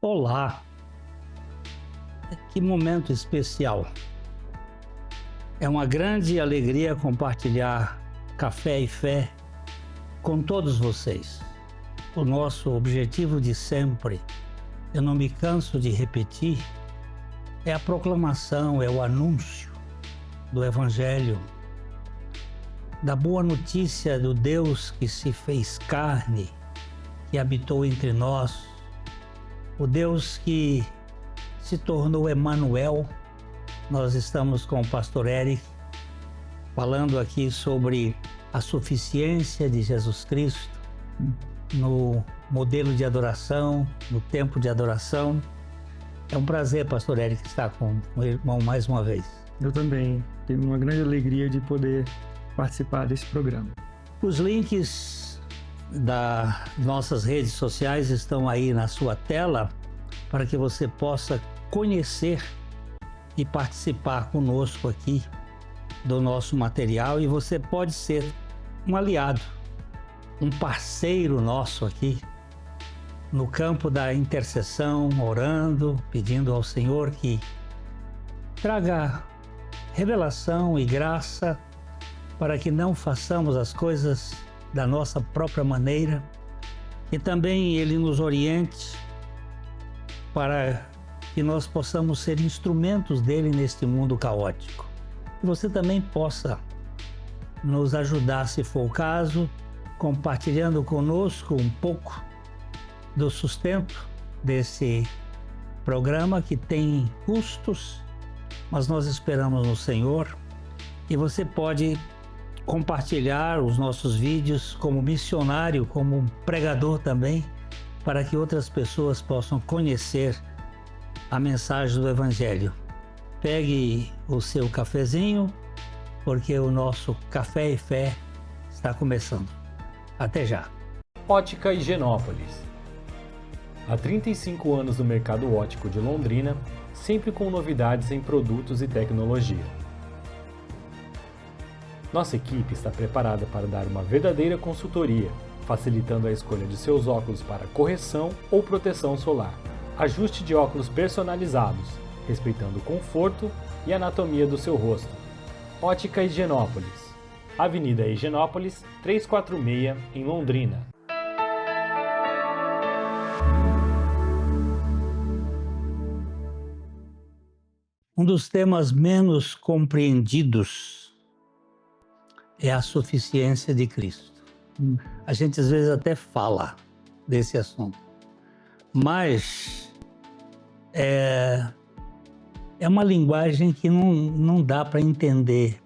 Olá, que momento especial. É uma grande alegria compartilhar café e fé com todos vocês. O nosso objetivo de sempre, eu não me canso de repetir, é a proclamação, é o anúncio do Evangelho, da boa notícia do Deus que se fez carne, que habitou entre nós, o Deus que se tornou Emanuel. Nós estamos com o pastor Eric falando aqui sobre a suficiência de Jesus Cristo no modelo de adoração, no tempo de adoração. É um prazer, pastor Eric, estar com o irmão mais uma vez. Eu também tenho uma grande alegria de poder participar desse programa. Os links das nossas redes sociais estão aí na sua tela para que você possa conhecer e participar conosco aqui do nosso material, e você pode ser um aliado, um parceiro nosso aqui no campo da intercessão, orando, pedindo ao Senhor que traga revelação e graça para que não façamos as coisas da nossa própria maneira, que também Ele nos oriente para que nós possamos ser instrumentos dele neste mundo caótico. E você também possa nos ajudar, se for o caso, compartilhando conosco um pouco do sustento desse programa que tem custos, mas nós esperamos no Senhor. E você pode compartilhar os nossos vídeos como missionário, como pregador também, para que outras pessoas possam conhecer a mensagem do Evangelho. Pegue o seu cafezinho, porque o nosso Café e Fé está começando. Até já. Ótica Higienópolis. Há 35 anos no mercado óptico de Londrina, sempre com novidades em produtos e tecnologia. Nossa equipe está preparada para dar uma verdadeira consultoria, facilitando a escolha de seus óculos para correção ou proteção solar. Ajuste de óculos personalizados, respeitando o conforto e anatomia do seu rosto. Ótica Higienópolis. Avenida Higienópolis, 346, em Londrina. Um dos temas menos compreendidos é a suficiência de Cristo. A gente às vezes até fala desse assunto, mas é uma linguagem que não dá para entender,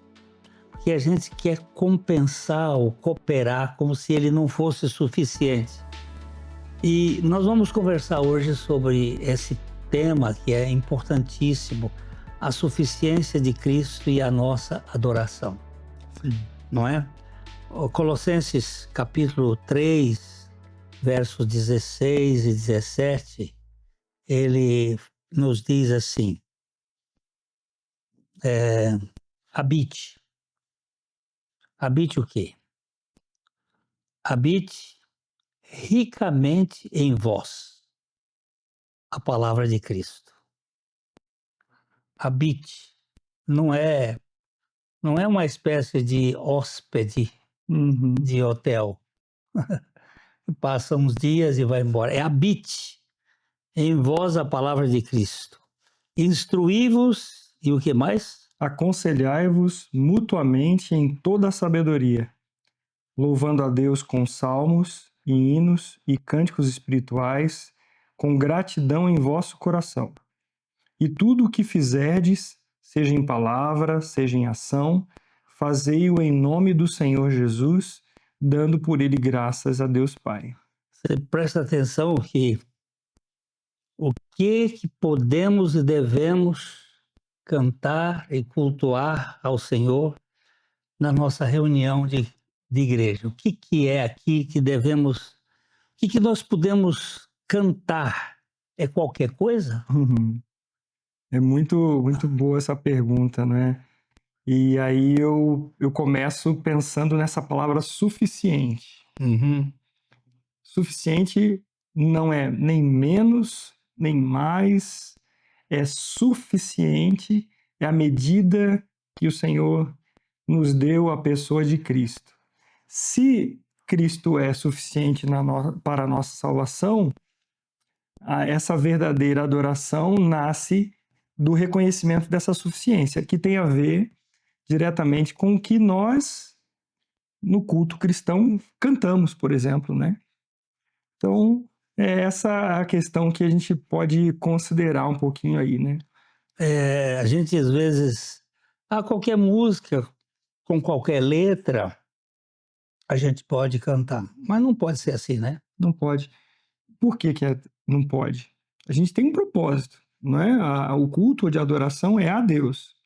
porque a gente quer compensar ou cooperar como se ele não fosse suficiente. E nós vamos conversar hoje sobre esse tema que é importantíssimo, a suficiência de Cristo e a nossa adoração. Sim. Não é? O Colossenses capítulo 3, versos 16 e 17, ele nos diz assim, habite. Habite o quê? Habite ricamente em vós a palavra de Cristo. Habite. Não é uma espécie de hóspede de hotel. Passa uns dias e vai embora. É habite em vós a palavra de Cristo. Instruí-vos e o que mais? Aconselhai-vos mutuamente em toda a sabedoria, louvando a Deus com salmos e hinos e cânticos espirituais, com gratidão em vosso coração. E tudo o que fizerdes, seja em palavra, seja em ação, fazei-o em nome do Senhor Jesus, dando por ele graças a Deus Pai. Você presta atenção que o que podemos e devemos cantar e cultuar ao Senhor na nossa reunião de igreja. O que é aqui que devemos, o que nós podemos cantar? É qualquer coisa? É muito boa essa pergunta, né? E aí eu começo pensando nessa palavra suficiente. Suficiente não é nem menos nem mais, é suficiente, é a medida que o Senhor nos deu a pessoa de Cristo. Se Cristo é suficiente para a nossa salvação, essa verdadeira adoração nasce do reconhecimento dessa suficiência, que tem a ver diretamente com o que nós, no culto cristão, cantamos, por exemplo, né? Então, é essa a questão que a gente pode considerar um pouquinho aí, né? A gente, às vezes, qualquer música, com qualquer letra, a gente pode cantar. Mas não pode ser assim, né? Não pode. Por que não pode? A gente tem um propósito, não é? O culto de adoração é a Deus.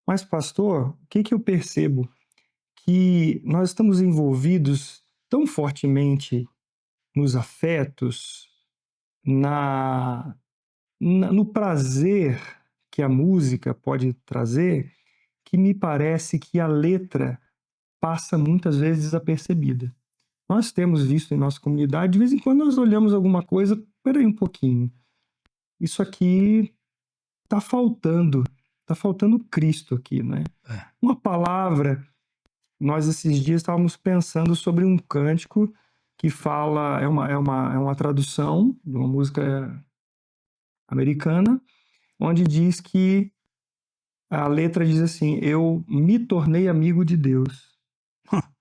Mas, pastor, o que eu percebo? Que nós estamos envolvidos tão fortemente nos afetos, no prazer que a música pode trazer, que me parece que a letra passa muitas vezes desapercebida. Nós temos visto em nossa comunidade, de vez em quando nós olhamos alguma coisa, peraí um pouquinho, isso aqui está faltando Cristo aqui, né? Uma palavra, nós esses dias estávamos pensando sobre um cântico que fala, é uma tradução de uma música americana, onde diz que a letra diz assim, eu me tornei amigo de Deus.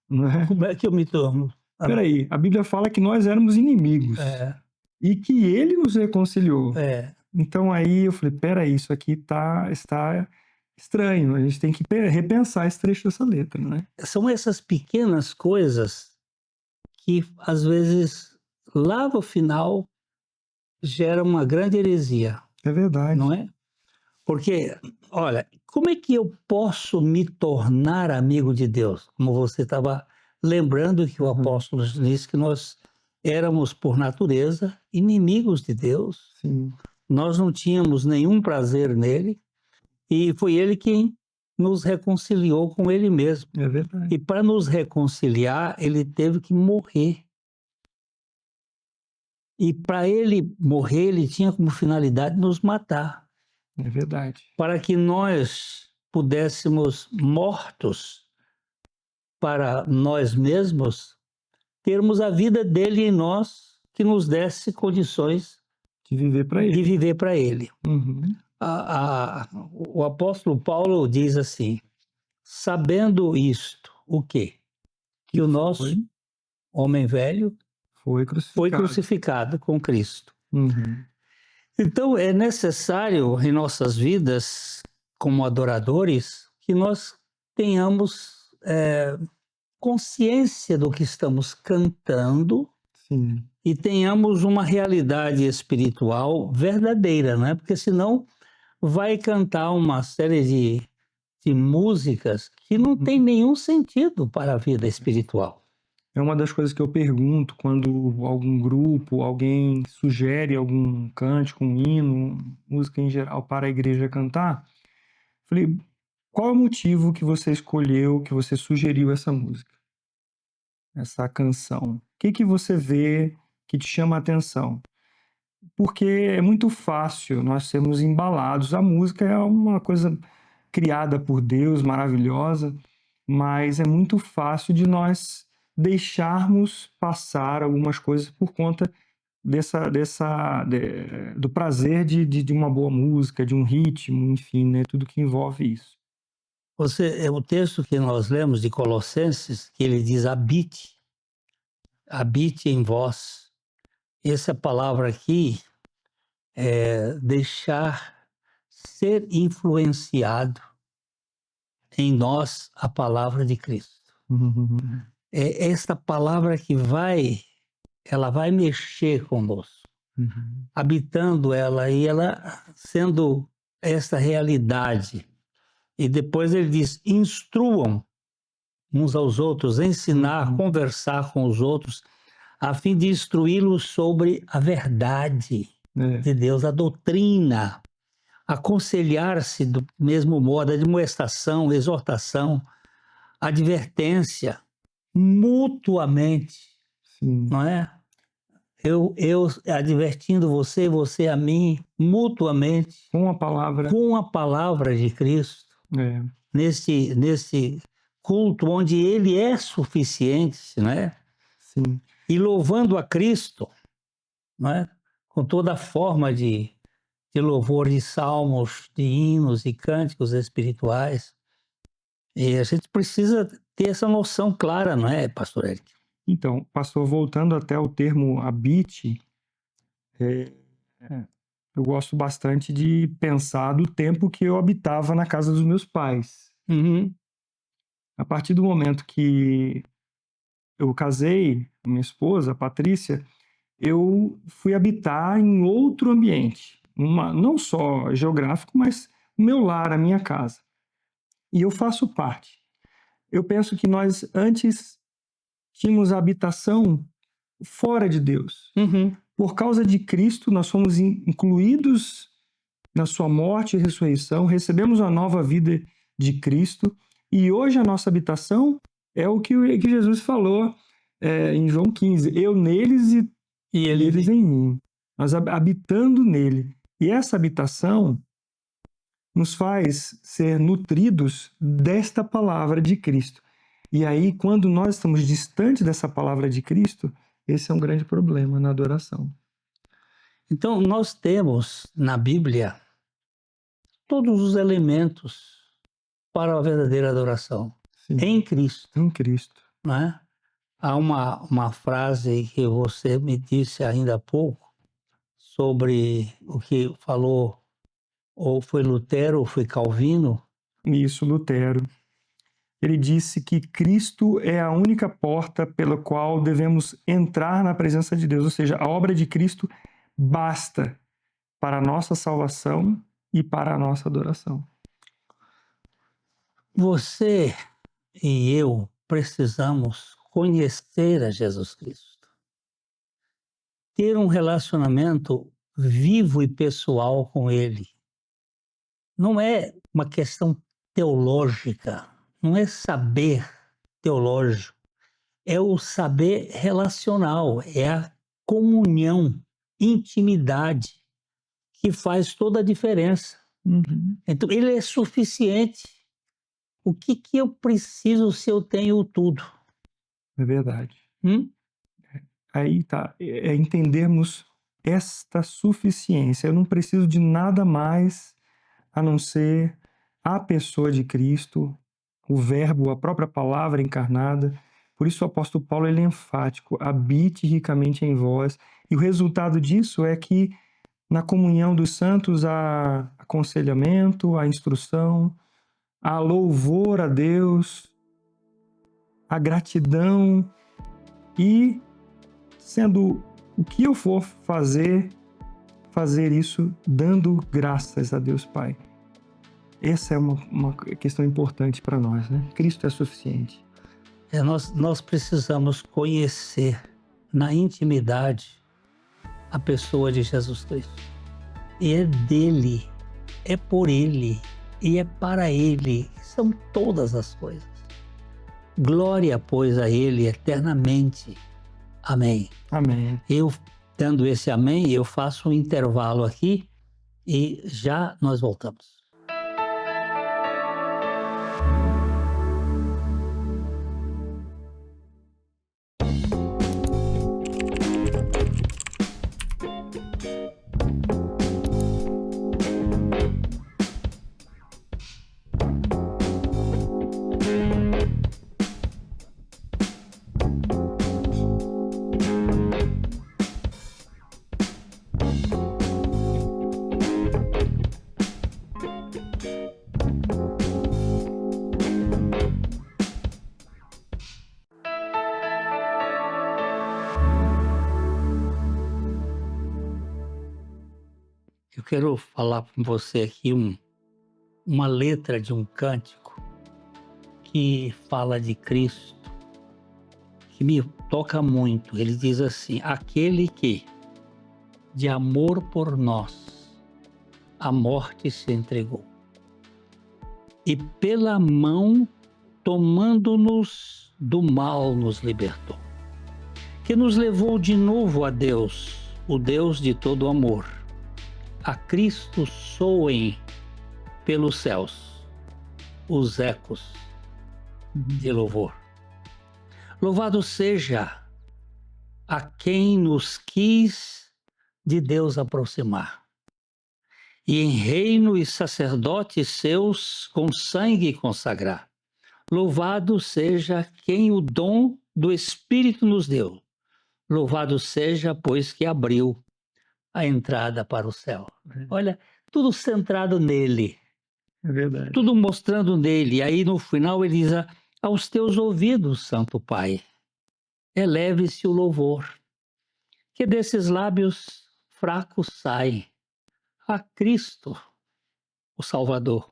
Não é? Como é que eu me torno? Peraí, a Bíblia fala que nós éramos inimigos e que ele nos reconciliou. Então aí eu falei, peraí, isso aqui está estranho, a gente tem que repensar esse trecho dessa letra, né? São essas pequenas coisas que, às vezes, lá no final, geram uma grande heresia. É verdade. Não é? Porque, olha, como é que eu posso me tornar amigo de Deus? Como você estava lembrando que o apóstolo disse que nós éramos, por natureza, inimigos de Deus. Sim. Nós não tínhamos nenhum prazer nele e foi ele quem nos reconciliou com ele mesmo. É verdade. E para nos reconciliar, ele teve que morrer. E para ele morrer, ele tinha como finalidade nos matar. É verdade. Para que nós pudéssemos, mortos para nós mesmos, termos a vida dele em nós, que nos desse condições de viver para ele. Uhum. O apóstolo Paulo diz assim, sabendo isto, o quê? Que o nosso homem velho foi crucificado com Cristo. Uhum. Então, é necessário em nossas vidas, como adoradores, que nós tenhamos consciência do que estamos cantando. Sim. E tenhamos uma realidade espiritual verdadeira, não é? Porque senão vai cantar uma série de músicas que não tem nenhum sentido para a vida espiritual. É uma das coisas que eu pergunto quando algum grupo, alguém sugere algum cântico, um hino, música em geral para a igreja cantar. Falei, qual é o motivo que você escolheu, que você sugeriu essa música? Essa canção? O que você vê que te chama a atenção? Porque é muito fácil nós sermos embalados. A música é uma coisa criada por Deus, maravilhosa, mas é muito fácil de nós deixarmos passar algumas coisas por conta do prazer de uma boa música, de um ritmo, enfim, né? Tudo que envolve isso. O texto que nós lemos de Colossenses, que ele diz habite em vós. Essa palavra aqui é deixar ser influenciado em nós a palavra de Cristo. Uhum. É esta palavra que ela vai mexer conosco, habitando ela e ela sendo essa realidade. E depois ele diz, instruam uns aos outros, ensinar, conversar com os outros, a fim de instruí-los sobre a verdade de Deus, a doutrina, aconselhar-se do mesmo modo, admoestação, exortação, advertência, mutuamente, Sim. não é? eu advertindo você, você a mim, mutuamente, Com a palavra. com a palavra de Cristo, É. nesse culto onde Ele é suficiente, né? Sim. E louvando a Cristo, né? Com toda a forma de louvor, de salmos, de hinos e cânticos espirituais. E a gente precisa ter essa noção clara, não é, pastor Eric? Então, pastor, voltando até o termo habite, eu gosto bastante de pensar do tempo que eu habitava na casa dos meus pais. Uhum. A partir do momento que eu casei com minha esposa, a Patrícia, eu fui habitar em outro ambiente, não só geográfico, mas o meu lar, a minha casa. E eu faço parte. Eu penso que nós antes tínhamos a habitação fora de Deus. Uhum. Por causa de Cristo, nós fomos incluídos na sua morte e ressurreição, recebemos a nova vida de Cristo, e hoje a nossa habitação é o que Jesus falou em João 15, eu neles e eles em mim, nós habitando nele. E essa habitação nos faz ser nutridos desta palavra de Cristo. E aí, quando nós estamos distantes dessa palavra de Cristo, esse é um grande problema na adoração. Então, nós temos na Bíblia todos os elementos para a verdadeira adoração. Sim. Em Cristo. Em Cristo. Né? Há uma frase que você me disse ainda há pouco sobre o que falou, ou foi Lutero ou foi Calvino. Isso, Lutero. Ele disse que Cristo é a única porta pela qual devemos entrar na presença de Deus, ou seja, a obra de Cristo basta para a nossa salvação e para a nossa adoração. Você e eu precisamos conhecer a Jesus Cristo. Ter um relacionamento vivo e pessoal com Ele. Não é uma questão teológica, não é saber teológico, é o saber relacional, é a comunhão, intimidade, que faz toda a diferença. Uhum. Então, Ele é suficiente. O que eu preciso se eu tenho tudo? É verdade. Aí tá, é entendermos esta suficiência. Eu não preciso de nada mais a não ser a pessoa de Cristo, o Verbo, a própria palavra encarnada. Por isso o apóstolo Paulo ele é enfático, habite ricamente em vós. E o resultado disso é que na comunhão dos santos há aconselhamento, há instrução, há louvor a Deus, há gratidão e sendo o que eu for fazer isso dando graças a Deus Pai. Essa é uma questão importante para nós, né? Cristo é suficiente. Nós precisamos conhecer na intimidade a pessoa de Jesus Cristo. E é dele, é por ele e é para ele. São todas as coisas. Glória, pois, a ele eternamente. Amém. Amém. Eu, dando esse amém, eu faço um intervalo aqui e já nós voltamos. Eu quero falar com você aqui uma letra de um cântico que fala de Cristo, que me toca muito. Ele diz assim: aquele que, de amor por nós, a morte se entregou, e pela mão, tomando-nos do mal, nos libertou. que nos levou de novo a Deus, o Deus de todo amor. A Cristo soem pelos céus os ecos de louvor. Louvado seja a quem nos quis de Deus aproximar, e em reino e sacerdotes seus com sangue consagrar. Louvado seja quem o dom do Espírito nos deu. Louvado seja, pois que abriu a entrada para o céu. Olha, tudo centrado nele, É verdade. tudo mostrando nele. E aí no final ele diz: aos teus ouvidos, Santo Pai, eleve-se o louvor, que desses lábios fracos sai a Cristo, o Salvador.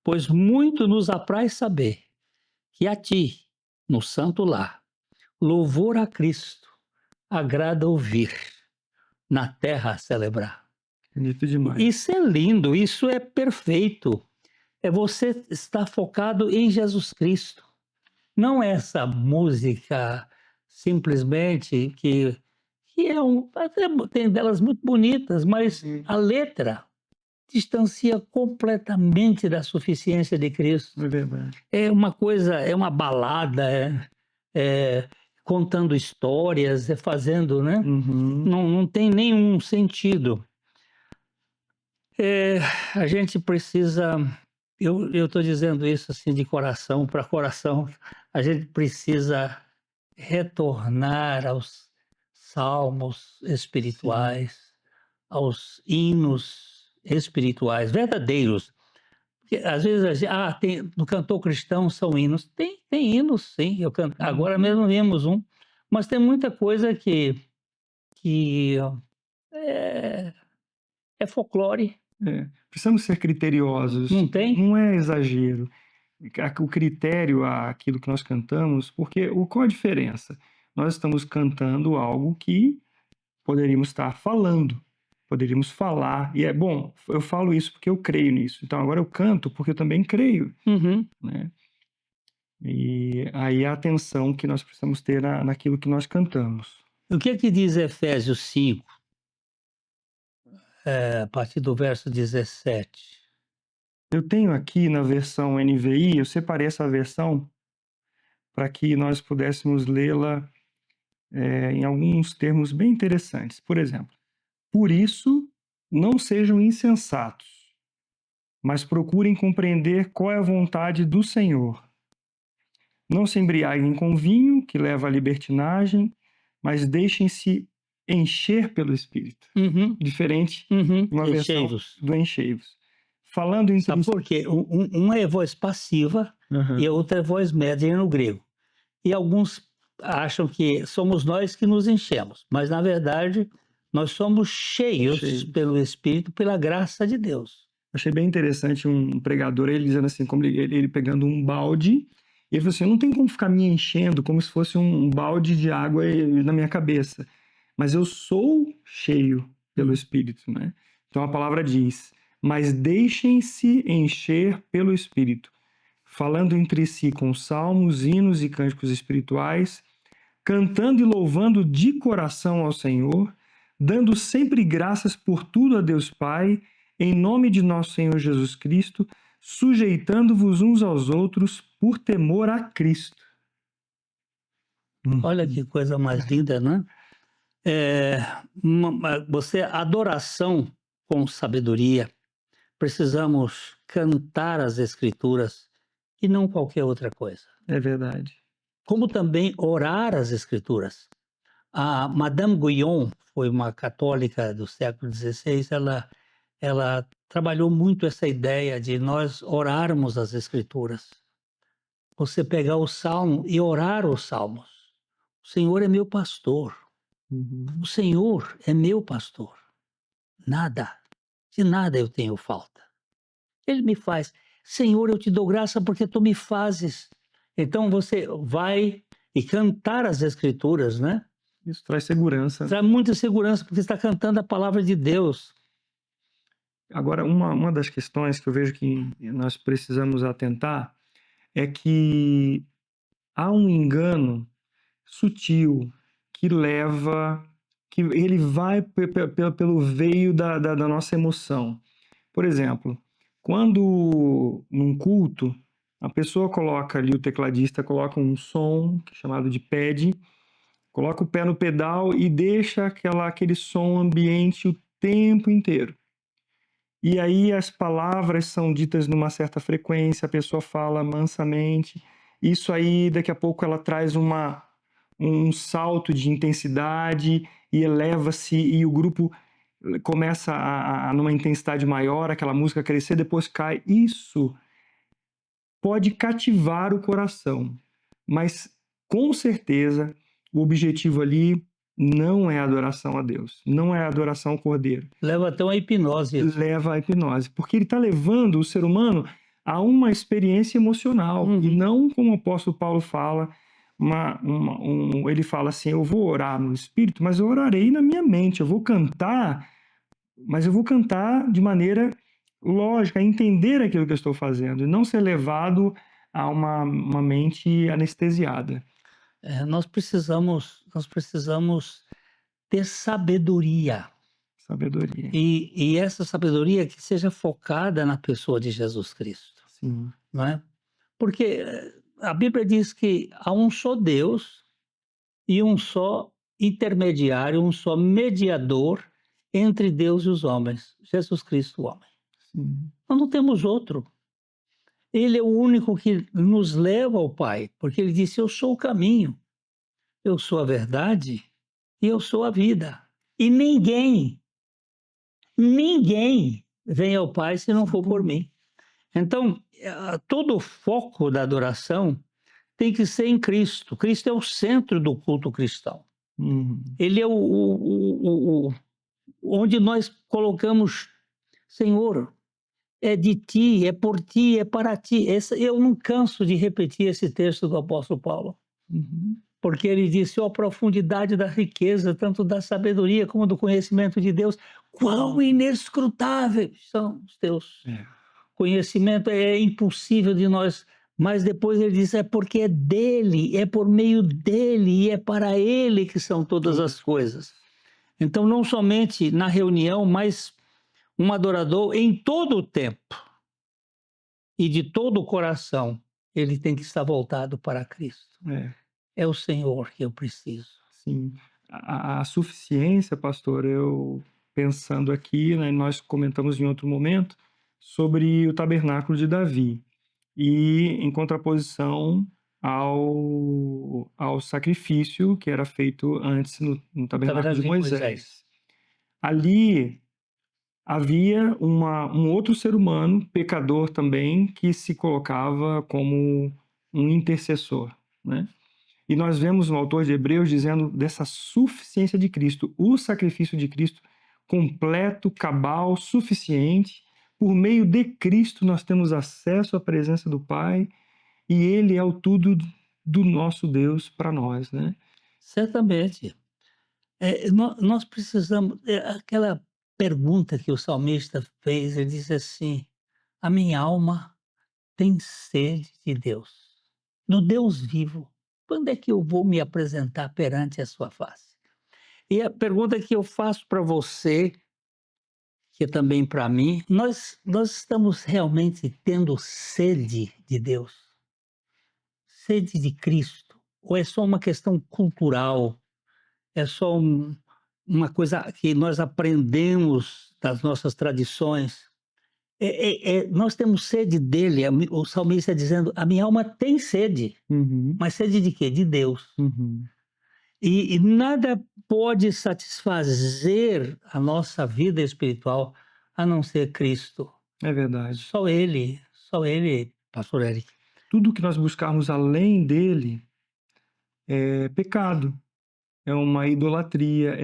Pois muito nos apraz saber que a ti, no santo lar, louvor a Cristo agrada ouvir, na terra celebrar. Bonito demais. Isso é lindo, isso é perfeito. É você estar focado em Jesus Cristo. Não é essa música simplesmente que até tem delas muito bonitas, mas a letra distancia completamente da suficiência de Cristo. É verdade. É uma coisa, é uma balada, contando histórias, fazendo, né? Uhum. Não tem nenhum sentido. A gente precisa, eu estou dizendo isso assim de coração para coração, a gente precisa retornar aos salmos espirituais, aos hinos espirituais, verdadeiros. Porque, às vezes, no cantor cristão são hinos. Tem hinos, sim. Agora mesmo vimos um. Mas tem muita coisa que é folclore. Precisamos ser criteriosos. Não tem? Não é exagero. O critério, aquilo que nós cantamos, porque qual a diferença? Nós estamos cantando algo que poderíamos estar falando, poderíamos falar, e é bom, eu falo isso porque eu creio nisso, então agora eu canto porque eu também creio, né? E aí a atenção que nós precisamos ter naquilo que nós cantamos. O que diz Efésios 5, a partir do verso 17? Eu tenho aqui na versão NVI, eu separei essa versão para que nós pudéssemos lê-la em alguns termos bem interessantes. Por exemplo, por isso, não sejam insensatos, mas procurem compreender qual é a vontade do Senhor. Não se embriaguem com vinho, que leva à libertinagem, mas deixem-se encher pelo Espírito. Diferente de uma versão do enchei-vos. Falando entre... Sabe por quê? Uma é voz passiva e a outra é voz média no grego. E alguns acham que somos nós que nos enchemos, mas na verdade nós somos cheios pelo Espírito, pela graça de Deus. Achei bem interessante um pregador, ele dizendo assim, como ele pegando um balde, e ele falou assim, não tem como ficar me enchendo como se fosse um balde de água na minha cabeça, mas eu sou cheio pelo Espírito, né? Então a palavra diz, mas deixem-se encher pelo Espírito, falando entre si com salmos, hinos e cânticos espirituais, cantando e louvando de coração ao Senhor, dando sempre graças por tudo a Deus Pai, em nome de nosso Senhor Jesus Cristo, sujeitando-vos uns aos outros por temor a Cristo. Olha que coisa mais linda, né? Adoração com sabedoria. Precisamos cantar as Escrituras e não qualquer outra coisa. É verdade. Como também orar as Escrituras. A Madame Guyon foi uma católica do século XVI, ela trabalhou muito essa ideia de nós orarmos as Escrituras. Você pegar o Salmo e orar os Salmos. O Senhor é meu pastor. O Senhor é meu pastor. De nada eu tenho falta. Ele me faz. Senhor, eu te dou graça porque tu me fazes. Então você vai e cantar as Escrituras, né? Isso traz segurança. Traz muita segurança porque você está cantando a palavra de Deus. Agora, uma das questões que eu vejo que nós precisamos atentar é que há um engano sutil que leva, que ele vai pelo veio da nossa emoção. Por exemplo, quando num culto, a pessoa coloca ali, o tecladista coloca um som chamado de pad, coloca o pé no pedal e deixa aquele som ambiente o tempo inteiro. E aí as palavras são ditas numa certa frequência, a pessoa fala mansamente. Isso aí, daqui a pouco, ela traz um salto de intensidade e eleva-se, e o grupo começa numa intensidade maior, aquela música crescer, depois cai. Isso pode cativar o coração, mas com certeza o objetivo ali não é adoração a Deus, não é adoração ao Cordeiro. Leva até uma hipnose. Leva à hipnose, porque ele está levando o ser humano a uma experiência emocional, e não como o apóstolo Paulo fala, ele fala assim, eu vou orar no Espírito, mas eu orarei na minha mente, eu vou cantar, mas eu vou cantar de maneira lógica, entender aquilo que eu estou fazendo, e não ser levado a uma mente anestesiada. Nós precisamos ter sabedoria. Sabedoria. E essa sabedoria que seja focada na pessoa de Jesus Cristo. Sim. Não é? Porque a Bíblia diz que há um só Deus e um só intermediário, um só mediador entre Deus e os homens, Jesus Cristo, o homem. Sim. Nós não temos outro. Ele é o único que nos leva ao Pai, porque ele disse, eu sou o caminho, eu sou a verdade e eu sou a vida. E ninguém vem ao Pai se não for por mim. Então, todo o foco da adoração tem que ser em Cristo. Cristo é o centro do culto cristão. Ele é onde nós colocamos, Senhor, é de ti, é por ti, é para ti. Eu não canso de repetir esse texto do apóstolo Paulo. Porque ele disse, a profundidade da riqueza, tanto da sabedoria como do conhecimento de Deus, quão inescrutáveis são os teus. Conhecimento é impossível de nós, mas depois ele diz, é porque é dele, é por meio dele e é para ele que são todas as coisas. Então, não somente na reunião, mas um adorador em todo o tempo e de todo o coração, ele tem que estar voltado para Cristo. É o Senhor que eu preciso. Sim. A suficiência, pastor, eu pensando aqui, né, nós comentamos em outro momento sobre o tabernáculo de Davi e em contraposição ao sacrifício que era feito antes no tabernáculo de Moisés. Ali havia um outro ser humano, pecador também, que se colocava como um intercessor, né? E nós vemos no autor de Hebreus dizendo dessa suficiência de Cristo, o sacrifício de Cristo completo, cabal, suficiente. Por meio de Cristo nós temos acesso à presença do Pai e Ele é o tudo do nosso Deus para nós, né? Certamente. Nós precisamos... aquela pergunta que o salmista fez, ele disse assim, a minha alma tem sede de Deus, no Deus vivo. Quando é que eu vou me apresentar perante a sua face? E a pergunta que eu faço para você, que é também para mim, nós estamos realmente tendo sede de Deus? Sede de Cristo? Ou é só uma questão cultural? É só uma coisa que nós aprendemos das nossas tradições? Nós temos sede dele. O salmista está dizendo, a minha alma tem sede. Mas sede de quê? De Deus. E nada pode satisfazer a nossa vida espiritual a não ser Cristo. É verdade. Só Ele, pastor Eric. Tudo que nós buscarmos além dele é pecado, é uma idolatria,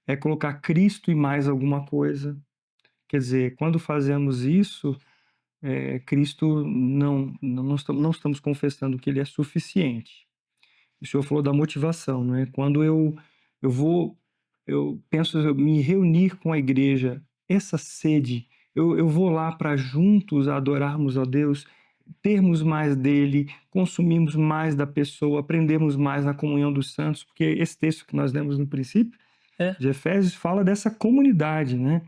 é colocar Cristo e mais alguma coisa. Quer dizer, quando fazemos isso, Cristo não estamos confessando que ele é suficiente. O senhor falou da motivação, não é? Quando eu penso em me reunir com a igreja, essa sede, eu vou lá para juntos adorarmos a Deus, termos mais dele, consumirmos mais da pessoa, aprendermos mais na comunhão dos santos, porque esse texto que nós lemos no princípio de Efésios fala dessa comunidade, né?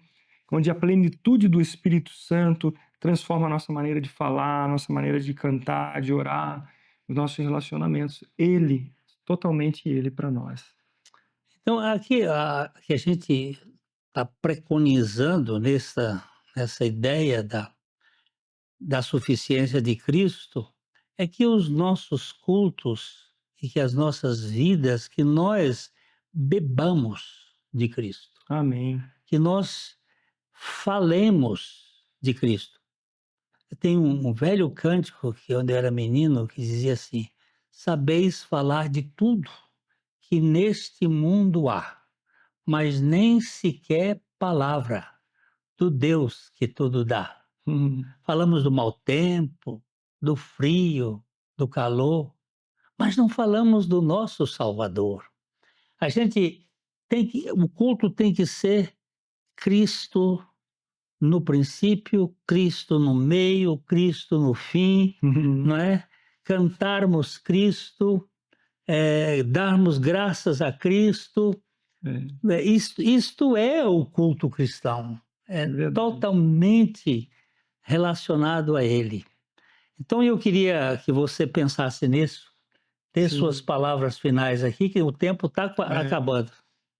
Onde a plenitude do Espírito Santo transforma a nossa maneira de falar, a nossa maneira de cantar, de orar, os nossos relacionamentos. Ele, totalmente ele para nós. Então, aqui que a gente está preconizando nessa ideia da suficiência de Cristo, é que os nossos cultos e que as nossas vidas, que nós bebamos de Cristo, Amém. que nós falemos de Cristo. Tem um velho cântico que quando eu era menino que dizia assim: sabeis falar de tudo que neste mundo há, mas nem sequer palavra do Deus que tudo dá. Falamos do mau tempo, do frio, do calor, mas não falamos do nosso Salvador. A gente o culto tem que ser Cristo no princípio, Cristo no meio, Cristo no fim, não é? Cantarmos Cristo, darmos graças a Cristo. Isto é o culto cristão, totalmente relacionado a Ele. Então eu queria que você pensasse nisso, ter suas palavras finais aqui, que o tempo está acabando.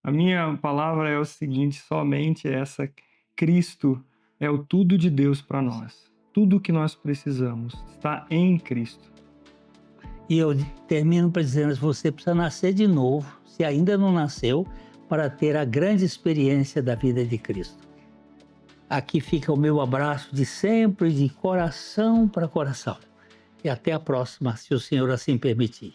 A minha palavra é o seguinte, somente essa: Cristo é o tudo de Deus para nós. Tudo o que nós precisamos está em Cristo. E eu termino para dizer, você precisa nascer de novo, se ainda não nasceu, para ter a grande experiência da vida de Cristo. Aqui fica o meu abraço de sempre, de coração para coração. E até a próxima, se o Senhor assim permitir.